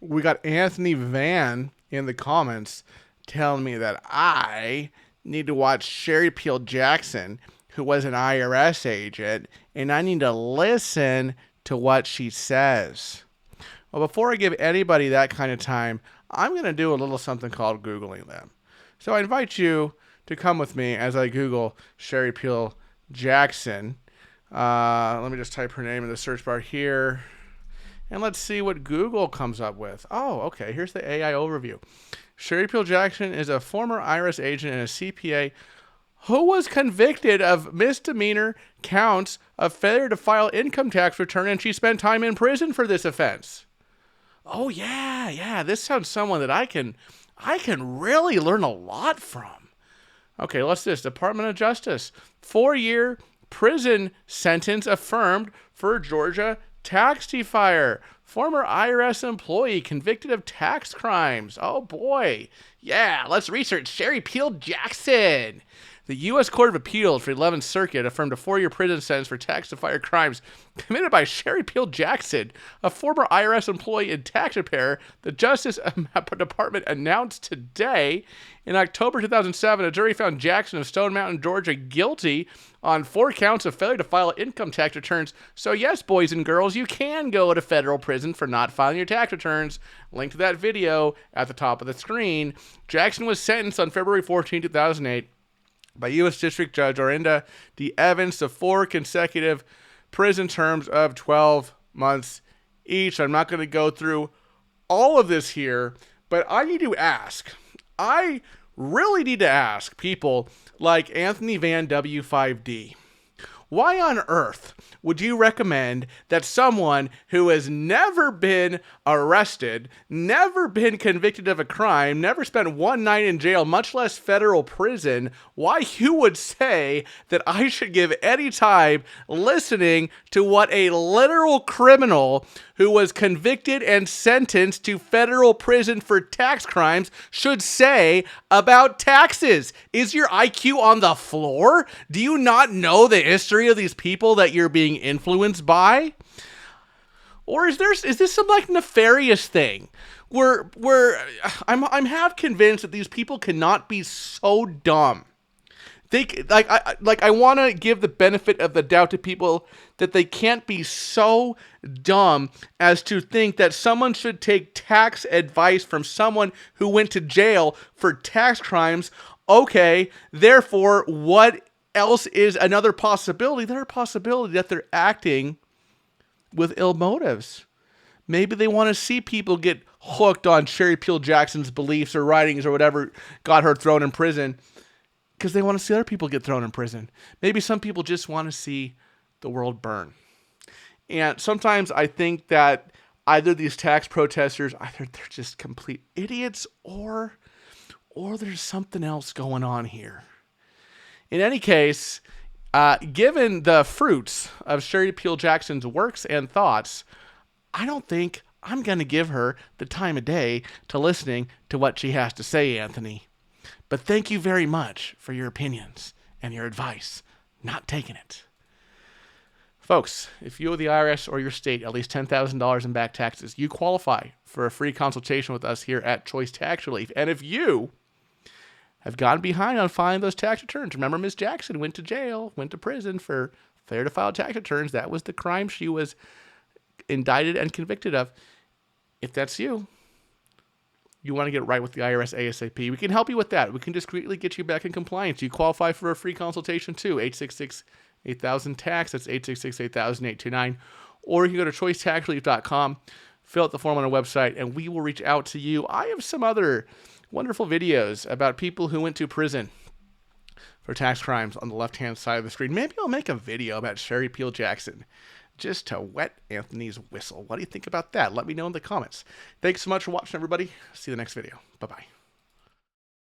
We got Anthony Van in the comments telling me that I need to watch Sherry Peel Jackson, who was an IRS agent, and I need to listen to what she says. Well, before I give anybody that kind of time, I'm going to do a little something called Googling them. So I invite you to come with me as I Google Sherry Peel Jackson. Let me just type her name in the search bar here. And let's see what Google comes up with. Oh, okay. Here's the AI overview. Sherry Peel Jackson is a former IRS agent and a CPA who was convicted of misdemeanor counts of failure to file income tax return, and she spent time in prison for this offense. Oh, yeah. This sounds someone that I can really learn a lot from. Okay, what's this? Department of Justice. 4-year prison sentence affirmed for Georgia tax defier. Former IRS employee convicted of tax crimes. Oh, boy. Yeah, let's research Sherry Peel Jackson. The U.S. Court of Appeals for the 11th Circuit affirmed a 4-year prison sentence for tax defier crimes committed by Sherry Peel Jackson, a former IRS employee and tax preparer. The Justice Department announced today. In October 2007, a jury found Jackson of Stone Mountain, Georgia, guilty on 4 counts of failure to file income tax returns. So yes, boys and girls, you can go to federal prison for not filing your tax returns. Link to that video at the top of the screen. Jackson was sentenced on February 14, 2008. By U.S. District Judge Orinda D. Evans to 4 consecutive prison terms of 12 months each. I'm not going to go through all of this here, but I need to ask. I really need to ask people like Anthony Van W5D. Why on earth would you recommend that someone who has never been arrested, never been convicted of a crime, never spent one night in jail, much less federal prison, why you would say that I should give any time listening to what a literal criminal who was convicted and sentenced to federal prison for tax crimes should say about taxes? Is your IQ on the floor? Do you not know the history of these people that you're being influenced by? Or is this some like nefarious thing where I'm half convinced that these people cannot be so dumb. I want to give the benefit of the doubt to people that they can't be so dumb as to think that someone should take tax advice from someone who went to jail for tax crimes. Okay, therefore, what else is another possibility? There's a possibility that they're acting with ill motives. Maybe they want to see people get hooked on Sherry Peel Jackson's beliefs or writings or whatever got her thrown in prison, because they want to see other people get thrown in prison. Maybe some people just want to see the world burn. And sometimes I think that either these tax protesters, either they're just complete idiots or there's something else going on here. In any case, given the fruits of Sherry Peel Jackson's works and thoughts, I don't think I'm going to give her the time of day to listening to what she has to say, Anthony. But thank you very much for your opinions and your advice. Not taking it. Folks, if you owe the IRS or your state at least $10,000 in back taxes, you qualify for a free consultation with us here at Choice Tax Relief. And if you have gone behind on filing those tax returns, remember Ms. Jackson went to jail, went to prison for failure to file tax returns. That was the crime she was indicted and convicted of. If that's you, you want to get right with the IRS ASAP, we can help you with that. We can discreetly get you back in compliance. You qualify for a free consultation too. 866-8000-TAX. That's 866-8000-829. Or you can go to choicetaxrelief.com, fill out the form on our website, and we will reach out to you. I have some other wonderful videos about people who went to prison for tax crimes on the left-hand side of the screen. Maybe I'll make a video about Sherry Peel Jackson, just to wet Anthony's whistle. What do you think about that? Let me know in the comments. Thanks so much for watching, everybody. See you in the next video. Bye-bye.